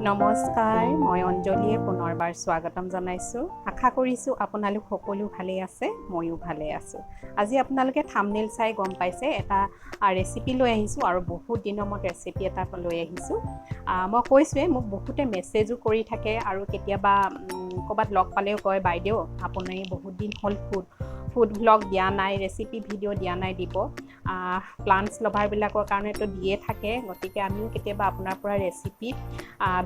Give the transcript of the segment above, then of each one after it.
নমস্কাৰ, মই অঞ্জলীয়ে পুনৰবাৰ স্বাগতম জনাইছোঁ। আশা কৰিছোঁ আপোনালোক সকলো ভালে আছে, ময়ো ভালে আছোঁ। আজি আপোনালোকে থাম্বনেইল চাই গম পাইছে, এটা ৰেচিপি লৈ আহিছোঁ আৰু বহুত দিনৰ মূৰত ৰেচিপি এটা লৈ আহিছোঁ। মই কৈছোঁৱেই, মোক বহুতে মেছেজো কৰি থাকে আৰু কেতিয়াবা ক'ৰবাত লগ পালেও কয়, বাইদেউ আপুনি বহুত দিন হ'ল ফুড ব্লগ দিয়া নাই, ৰেচিপি ভিডিঅ' দিয়া নাই, দিব। প্লাণ্টছ লভাৰবিলাকৰ কাৰণেতো দিয়ে থাকে, গতিকে আমিও কেতিয়াবা আপোনাৰ পৰা ৰেচিপি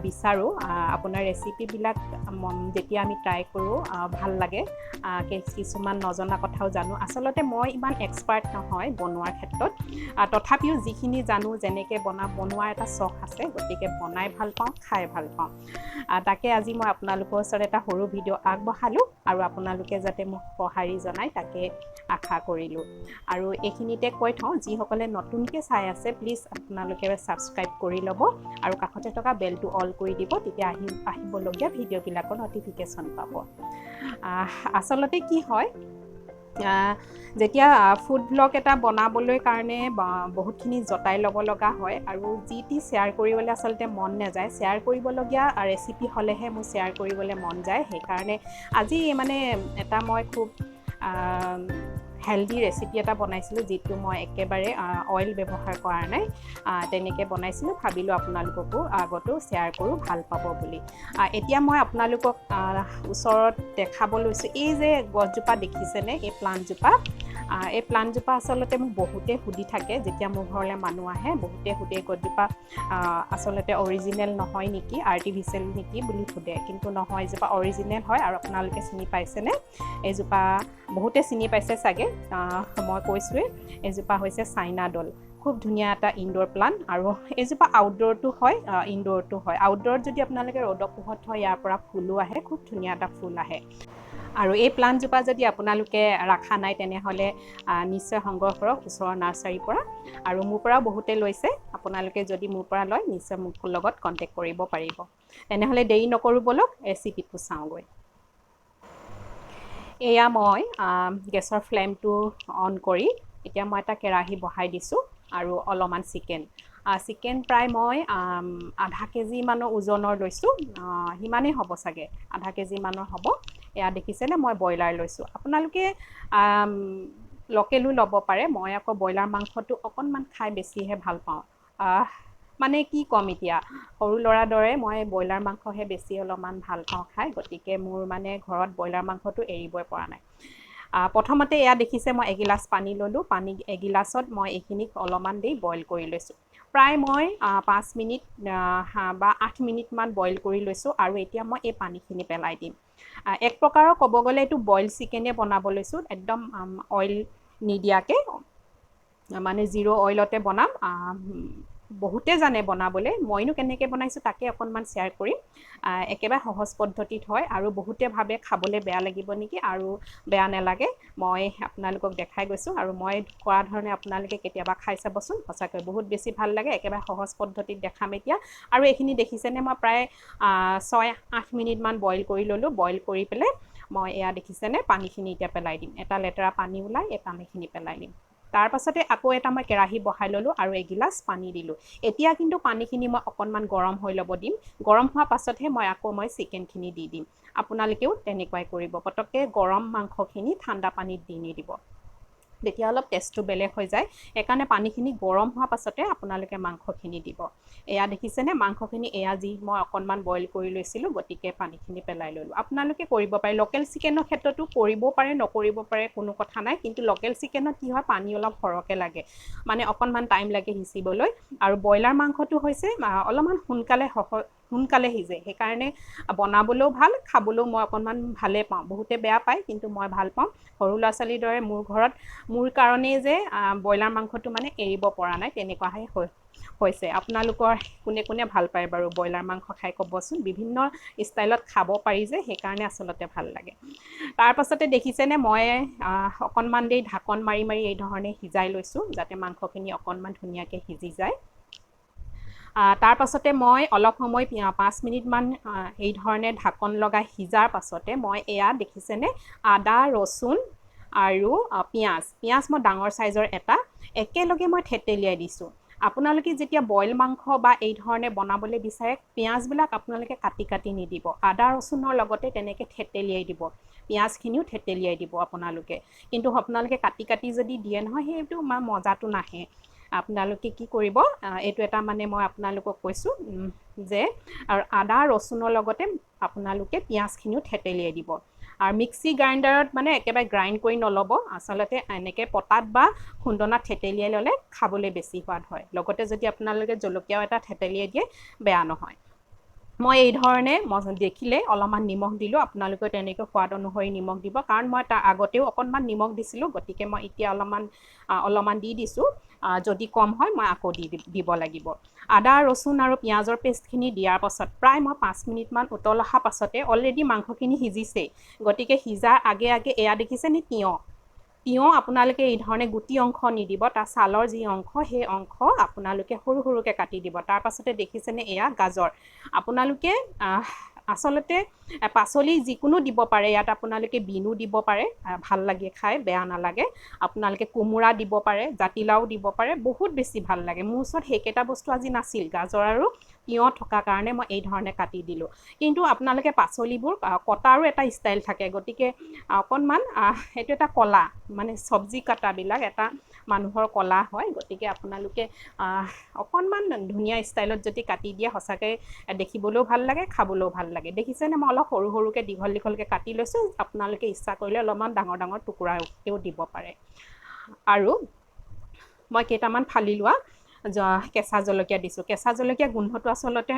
বিচাৰোঁ। আপোনাৰ ৰেচিপিবিলাক যেতিয়া আমি ট্ৰাই কৰোঁ ভাল লাগে, কিছুমান নজনা কথাও জানো। আচলতে মই ইমান এক্সপাৰ্ট নহয় বনোৱাৰ ক্ষেত্ৰত, তথাপিও যিখিনি জানো, যেনেকৈ বনোৱাৰ এটা চখ আছে, গতিকে বনাই ভাল পাওঁ, খাই ভাল পাওঁ। তাকে আজি মই আপোনালোকৰ ওচৰত এটা সৰু ভিডিঅ' আগবঢ়ালোঁ আৰু আপোনালোকে যাতে মোক সঁহাৰি জনায় তাকে আশা কৰিলোঁ। আৰু এইখিনিতে কৈ থওঁ, যিসকলে নতুনকৈ চাই আছে প্লিজ আপোনালোকে ছাবস্ক্ৰাইব কৰি ল'ব আৰু কাষতে থকা বেলটো অল কৰি দিব, তেতিয়া আহিবলগীয়া ভিডিঅ'বিলাকৰ নটিফিকেশ্যন পাব। আচলতে কি হয়, যেতিয়া ফুড ব্লগ এটা বনাবলৈ কাৰণে বহুতখিনি জটাই ল'ব লগা হয় আৰু যি টি শ্বেয়াৰ কৰিবলৈ আচলতে মন নাযায়। শ্বেয়াৰ কৰিবলগীয়া ৰেচিপি হ'লেহে মোৰ শ্বেয়াৰ কৰিবলৈ মন যায়। সেইকাৰণে আজি মানে এটা মই খুব হেল্ডি ৰেচিপি এটা বনাইছিলোঁ, যিটো মই একেবাৰে অইল ব্যৱহাৰ কৰা নাই, তেনেকৈ বনাইছিলোঁ। ভাবিলোঁ আপোনালোককো আগতো শ্বেয়াৰ কৰোঁ, ভাল পাব বুলি। এতিয়া মই আপোনালোকক ওচৰত দেখাব লৈছোঁ। এই যে গছজোপা দেখিছেনে, এই প্লাণ্টজোপা আচলতে মোক বহুতে সুধি থাকে, যেতিয়া মোৰ ঘৰলৈ মানুহ আহে বহুতে সুধে গছজোপা আচলতে অৰিজিনেল নহয় নেকি, আৰ্টিফিচিয়েল নেকি বুলি সোধে, কিন্তু নহয়, এজোপা অৰিজিনেল হয়। আৰু আপোনালোকে চিনি পাইছেনে, এইজোপা বহুতে চিনি পাইছে চাগে, মই কৈছোঁৱেই, এইজোপা হৈছে চাইনাডল। খুব ধুনীয়া এটা ইনডোৰ প্লাণ্ট আৰু এইজোপা আউটডোৰটো হয়, ইনডোৰটো হয়। আউটডোৰত যদি আপোনালোকে ৰ'দৰ পোহৰত থয়, ইয়াৰ পৰা ফুলো আহে, খুব ধুনীয়া এটা ফুল আহে। আৰু এই প্লাণ্টজোপা যদি আপোনালোকে ৰখা নাই, তেনেহ'লে নিশ্চয় সংগ্ৰহ কৰক ওচৰৰ নাৰ্চাৰীৰ পৰা। আৰু মোৰ পৰাও বহুতে লৈছে, আপোনালোকে যদি মোৰ পৰা লয় নিশ্চয় মোৰ লগত কণ্টেক্ট কৰিব পাৰিব। তেনেহ'লে দেৰি নকৰোঁ, ব'লক ৰেচিপিটো চাওঁগৈ। এয়া মই গেছৰ ফ্লেমটো অন কৰি এতিয়া মই এটা কেৰাহী বহাই দিছোঁ আৰু অলপমান চিকেন প্ৰায় মই আধা কেজিমানৰ ওজনৰ লৈছোঁ, সিমানেই হ'ব চাগে, আধা কেজিমানৰ হ'ব। এয়া দেখিছেনে, মই ব্ৰইলাৰ লৈছোঁ। আপোনালোকে লোকেলো ল'ব পাৰে, মই আকৌ ব্ৰইলাৰ মাংসটো অকণমান খাই বেছিহে ভাল পাওঁ। মানে কি ক'ম এতিয়া, সৰু ল'ৰাৰ দৰে মই ব্ৰইলাৰ মাংসহে বেছি অলপমান ভাল পাওঁ খাই, গতিকে মোৰ মানে ঘৰত ব্ৰইলাৰ মাংসটো এৰিবই পৰা নাই। প্ৰথমতে এয়া দেখিছে, মই এগিলাচ পানী ল'লোঁ, এগিলাচত মই এইখিনিক অলপমান দেৰি বইল কৰি লৈছোঁ। প্ৰায় মই 5 মিনিট বা 8 মিনিটমান বইল কৰি লৈছোঁ আৰু এতিয়া মই এই পানীখিনি পেলাই দিম। এক প্ৰকাৰৰ ক'ব গ'লে এইটো বইল চিকেনে বনাব লৈছোঁ, একদম অইল নিদিয়াকৈ, মানে জিৰ' অইলতে বনাম। বহুতে জানে বনাবলৈ, মইনো কেনেকৈ বনাইছোঁ তাকে অকণমান শ্বেয়াৰ কৰিম। একেবাৰে সহজ পদ্ধতিত হয় আৰু বহুতে ভাবে খাবলৈ বেয়া লাগিব নেকি, আৰু বেয়া নালাগে। মই আপোনালোকক দেখাই গৈছোঁ আৰু মই কোৱা ধৰণে আপোনালোকে কেতিয়াবা খাই চাবচোন, সঁচাকৈ বহুত বেছি ভাল লাগে। একেবাৰে সহজ পদ্ধতিত দেখাম এতিয়া। আৰু এইখিনি দেখিছেনে, মই প্ৰায় 6-8 মিনিটমান বইল কৰি ল'লোঁ। বইল কৰি পেলাই মই এয়া দেখিছেনে, পানীখিনি এতিয়া পেলাই দিম। এটা লেতেৰা পানী ওলাই, এই পানীখিনি পেলাই দিম। তাৰপাছতে আকৌ এটা মই কেৰাহী বহাই ল'লোঁ আৰু এগিলাচ পানী দিলোঁ। এতিয়া কিন্তু পানীখিনি মই অকণমান গৰম হৈ ল'ব দিম। গৰম হোৱাৰ পাছতহে মই চিকেনখিনি দি দিম। আপোনালোকেও তেনেকুৱাই কৰিব, পটককৈ গৰম মাংসখিনি ঠাণ্ডা পানীত দি নিদিব, তেতিয়া অলপ টেষ্টটো বেলেগ হৈ যায়। সেইকাৰণে পানীখিনি গৰম হোৱাৰ পাছতে আপোনালোকে মাংসখিনি দিব। এয়া দেখিছেনে, মাংসখিনি এয়া যি মই অকণমান বইল কৰি লৈছিলোঁ, গতিকে পানীখিনি পেলাই ল'লোঁ। আপোনালোকে কৰিব পাৰে, লোকেল চিকেনৰ ক্ষেত্ৰতো কৰিবও পাৰে, নকৰিব পাৰে, কোনো কথা নাই। কিন্তু লোকেল চিকেনত কি হয়, পানী অলপ সৰহকৈ লাগে, মানে অকণমান টাইম লাগে সিজিবলৈ। আৰু ব্ৰইলাৰ মাংসটো হৈছে অলপমান সোনকালে সিজে, সেইকাৰণে বনাবলৈও ভাল, খাবলৈও মই অকণমান ভালেই পাওঁ। বহুতে বেয়া পায়, কিন্তু মই ভাল পাওঁ। সৰু ল'ৰা ছোৱালীৰ দৰে মোৰ কাৰণেই যে ব্ৰইলাৰ মাংসটো মানে এৰিব পৰা নাই, তেনেকুৱাহে হৈছে। আপোনালোকৰ কোনে কোনে ভাল পায় বাৰু ব্ৰইলাৰ মাংস খাই, ক'বচোন। বিভিন্ন ষ্টাইলত খাব পাৰি যে, সেইকাৰণে আচলতে ভাল লাগে। তাৰপাছতে দেখিছেনে, মই অকণমান দেৰি ঢাকন মাৰি এই ধৰণে সিজাই লৈছোঁ, যাতে মাংসখিনি অকণমান ধুনীয়াকৈ সিজি যায়। তাৰপাছতে মই অলপ সময় 5 মিনিটমান এই ধৰণে ঢাকন লগাই সিজাৰ পাছতে মই এয়া দেখিছেনে, আদা, ৰচুন আৰু পিঁয়াজ মই ডাঙৰ চাইজৰ এটা একেলগে মই থেতেলিয়াই দিছোঁ। আপোনালোকে যেতিয়া বইল মাংস বা এই ধৰণে বনাবলৈ বিচাৰে পিঁয়াজবিলাক আপোনালোকে কাটি কাটি নিদিব আদা ৰচুনৰ লগতে তেনেকৈ থেতেলিয়াই দিব পিঁয়াজখিনিও থেতেলিয়াই দিব আপোনালোকে কিন্তু আপোনালোকে কাটি কাটি যদি দিয়ে নহয় সেইটো মজাটো নাহে আপোনালোকে কি কৰিব এইটো এটা মানে মই আপোনালোকক কৈছোঁ যে আৰু আদা ৰচুনৰ লগতে আপোনালোকে পিঁয়াজখিনিও থেতেলিয়াই দিব আৰু মিক্সি গ্ৰাইণ্ডাৰত মানে একেবাৰে গ্ৰাইণ্ড কৰি নল'ব আচলতে এনেকৈ পটাত বা খুন্দনাত থেতেলিয়াই ল'লে খাবলৈ বেছি সোৱাদ হয় লগতে যদি আপোনালোকে জলকীয়াও এটা থেতেলিয়াই দিয়ে বেয়া নহয় মই এই ধৰণে দেখিলে অলপমান নিমখ দিলোঁ আপোনালোকে তেনেকৈ সোৱাদ অনুসৰি নিমখ দিব কাৰণ মই তাৰ আগতেও অকণমান নিমখ দিছিলোঁ গতিকে মই এতিয়া অলপমান দি দিছোঁ যদি কম হয় মই আকৌ দিব লাগিব আদা ৰচুন আৰু পিঁয়াজৰ পেষ্টখিনি দিয়াৰ পাছত প্ৰায় মই 5 মিনিটমান উতল অহাৰ পাছতে অলৰেডি মাংসখিনি সিজিছেই গতিকে সিজাৰ আগে আগে এয়া দেখিছেনে তিয়ঁহ আপোনালোকে এই ধৰণে গুটি অংশ নিদিব তাৰ ছালৰ যি অংশ সেই অংশ আপোনালোকে সৰু সৰুকৈ কাটি দিব তাৰ পাছতে দেখিছেনে এয়া গাজৰ আপোনালোকে আচলতে পাচলি যিকোনো দিব পাৰে ইয়াত আপোনালোকে বিনো দিব পাৰে ভাল লাগে খাই বেয়া নালাগে আপোনালোকে কোমোৰা দিব পাৰে জাতিলাও দিব পাৰে বহুত বেছি ভাল লাগে মোৰ ওচৰত সেইকেইটা বস্তু আজি নাছিল গাজৰ আৰু তিয়ঁহ থকা কাৰণে মই এই ধৰণে কাটি দিলোঁ কিন্তু আপোনালোকে পাচলিবোৰ কটাৰো এটা ষ্টাইল থাকে গতিকে অকণমান এইটো এটা কলা মানে চব্জি কটাবিলাক এটা মানুহৰ কলা হয় গতিকে আপোনালোকে অকণমান ধুনীয়া ষ্টাইলত যদি কাটি দিয়ে সঁচাকৈ দেখিবলৈও ভাল লাগে খাবলৈও ভাল লাগে দেখিছেনে মই অলপ সৰু সৰুকৈ দীঘল দীঘলকৈ কাটি লৈছোঁ আপোনালোকে ইচ্ছা কৰিলে অলপমান ডাঙৰ ডাঙৰ টুকুৰাকেও দিব পাৰে আৰু মই কেইটামান ফালি লোৱা কেঁচা জলকীয়া দিছোঁ কেঁচা জলকীয়া গোন্ধটো আচলতে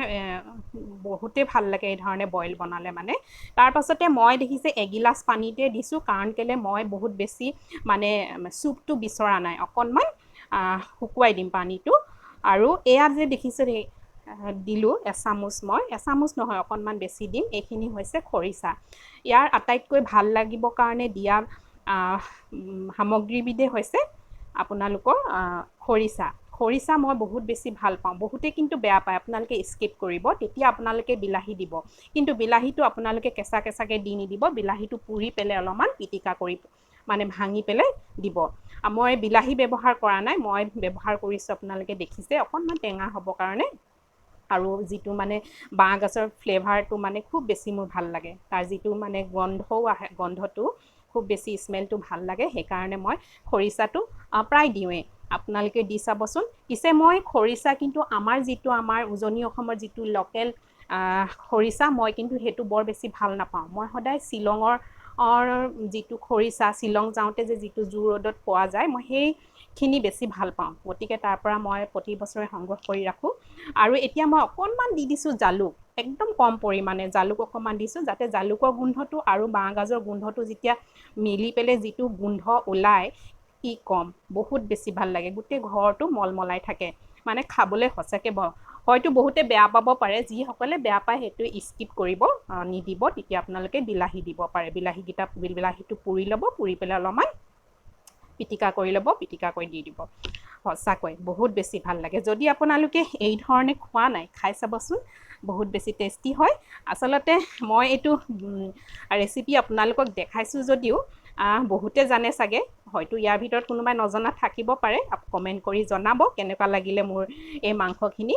বহুতেই ভাল লাগে এই ধৰণে বইল বনালে মানে তাৰ পাছতে মই দেখিছে এগিলাচ পানীতে দিছোঁ কাৰণ কেলৈ মই বহুত বেছি মানে চুপটো বিচৰা নাই অকণমান শুকুৱাই দিম পানীটো আৰু এয়া যে দেখিছে দিলোঁ এচামুচ নহয় অকণমান বেছি দিম এইখিনি হৈছে খৰিচা ইয়াৰ আটাইতকৈ ভাল লাগিবৰ কাৰণে দিয়া সামগ্ৰীবিধে হৈছে আপোনালোকৰ খৰিচা মই বহুত বেছি ভাল পাওঁ বহুতে কিন্তু বেয়া পায় আপোনালোকে স্কিপ কৰিব তেতিয়া আপোনালোকে বিলাহী দিব কিন্তু বিলাহীটো আপোনালোকে কেঁচা কেঁচাকৈ দি নিদিব বিলাহীটো পুৰি পেলাই অলপমান পিটিকা কৰি মানে ভাঙি পেলাই দিব মই বিলাহী ব্যৱহাৰ কৰা নাই মই ব্যৱহাৰ কৰিছোঁ আপোনালোকে দেখিছে অকণমান টেঙা হ'বৰ কাৰণে আৰু যিটো মানে বাঁহ গাজৰ ফ্লেভাৰটো মানে খুব বেছি মোৰ ভাল লাগে তাৰ যিটো মানে গন্ধও আহে গন্ধটো খুব বেছি স্মেলটো ভাল লাগে সেইকাৰণে মই খৰিচাটো প্ৰায় দিওঁৱেই আপোনালোকে দি চাবচোন পিছে মই খৰিচা কিন্তু আমাৰ উজনি অসমৰ যিটো লোকেল খৰিচা মই কিন্তু সেইটো বৰ বেছি ভাল নাপাওঁ মই সদায় শ্বিলঙৰ যিটো খৰিচা শ্বিলং যাওঁতে যে যিটো জু ৰ'দত পোৱা যায় মই সেইখিনি বেছি ভাল পাওঁ গতিকে তাৰ পৰা মই প্ৰতি বছৰে সংগ্ৰহ কৰি ৰাখোঁ আৰু এতিয়া মই অকণমান দি দিছোঁ জালুক একদম কম পৰিমাণে জালুক অকণমান দিছোঁ যাতে জালুকৰ গোন্ধটো আৰু বাঁহ গাজৰ গোন্ধটো যেতিয়া মিলি পেলাই যিটো গোন্ধ ওলায় কি কম বহুত বেছি ভাল লাগে গোটেই ঘৰটো মলমলাই থাকে মানে খাবলৈ সঁচাকৈ হয়তো বহুতে বেয়া পাব পাৰে যিসকলে বেয়া পায় সেইটো স্কিপ কৰিব নিদিব তেতিয়া আপোনালোকে বিলাহী দিব পাৰে বিলাহীটো পুৰি ল'ব পুৰি পেলাই অলপমান পিটিকা কৰি ল'ব পিটিকা কৰি দি দিব সঁচাকৈ বহুত বেছি ভাল লাগে যদি আপোনালোকে এই ধৰণে খোৱা নাই খাই চাবচোন বহুত বেছি টেষ্টি হয় আচলতে মই এইটো ৰেচিপি আপোনালোকক দেখাইছোঁ যদিও বহুতে জানে চাগে হয়তো ইয়াৰ ভিতৰত কোনোবাই নজনা থাকিব পাৰে কমেণ্ট কৰি জনাব কেনেকুৱা লাগিলে মোৰ এই মাংসখিনি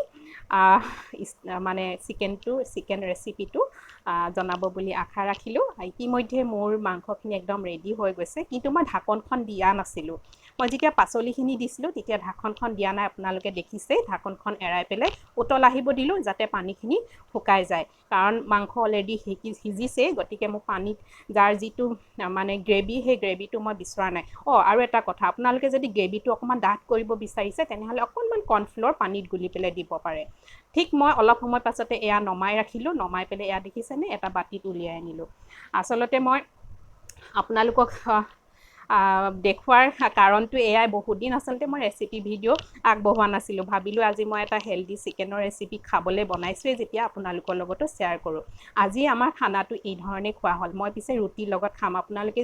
মানে চিকেন ৰেচিপিটো জনাব বুলি আশা ৰাখিলোঁ ইতিমধ্যে মোৰ মাংসখিনি একদম ৰেডি হৈ গৈছে কিন্তু মই ঢাকনখন দিয়া নাছিলোঁ মই যেতিয়া পাচলিখিনি দিছিলোঁ তেতিয়া ঢাকনখন দিয়া নাই আপোনালোকে দেখিছেই ঢাকনখন এৰাই পেলাই উতল আহিব দিলোঁ যাতে পানীখিনি শুকাই যায় কাৰণ মাংস অলৰেডি সিজিছেই গতিকে মোক পানীত যাৰ যিটো মানে গ্ৰেভি সেই গ্ৰেভিটো মই বিচৰা নাই আৰু এটা কথা আপোনালোকে যদি গ্ৰেভিটো অকণমান ডাঠ কৰিব বিচাৰিছে তেনেহ'লে অকণমান কৰ্ণফ্ল'ৰ পানীত গুলি পেলাই দিব পাৰে ঠিক মই অলপ সময় পাছতে এয়া নমাই ৰাখিলোঁ নমাই পেলাই এয়া দেখিছেনে এটা বাতিত উলিয়াই আনিলোঁ আচলতে মই আপোনালোকক দেখুৱাৰ কাৰণটো এয়াই বহুত দিন আচলতে মই ৰেচিপি ভিডিঅ' আগবঢ়োৱা নাছিলোঁ ভাবিলোঁ আজি মই এটা হেল্ডি চিকেনৰ ৰেচিপি খাবলৈ বনাইছোঁৱেই যেতিয়া আপোনালোকৰ লগতো শ্বেয়াৰ কৰোঁ আজি আমাৰ খানাটো এই ধৰণে খোৱা হ'ল মই পিছে ৰুটিৰ লগত খাম আপোনালোকে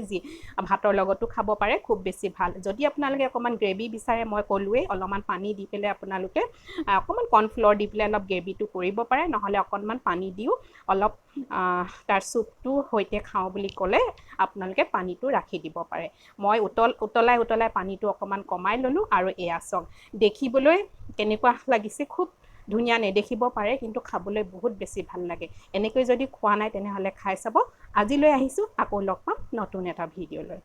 ভাতৰ লগতো খাব পাৰে খুব বেছি ভাল যদি আপোনালোকে অকণমান গ্ৰেভি বিচাৰে মই ক'লোৱেই অলপমান পানী দি পেলাই আপোনালোকে অকণমান কৰ্ণফ্ল'ৰ দি পেলাই অলপ গ্ৰেভিটো কৰিব পাৰে নহ'লে অকণমান পানী দিও অলপ তাৰ চুপটো সৈতে খাওঁ বুলি ক'লে আপোনালোকে পানীটো ৰাখি দিব পাৰে মই উতলাই পানীটো অকণমান কমাই ল'লোঁ আৰু এয়া চাওক দেখিবলৈ কেনেকুৱা লাগিছে খুব ধুনীয়া নেদেখিব পাৰে কিন্তু খাবলৈ বহুত বেছি ভাল লাগে এনেকৈ যদি খোৱা নাই তেনেহ'লে খাই চাব আজিলৈ আহিছোঁ আকৌ লগ পাম নতুন এটা ভিডিঅ'লৈ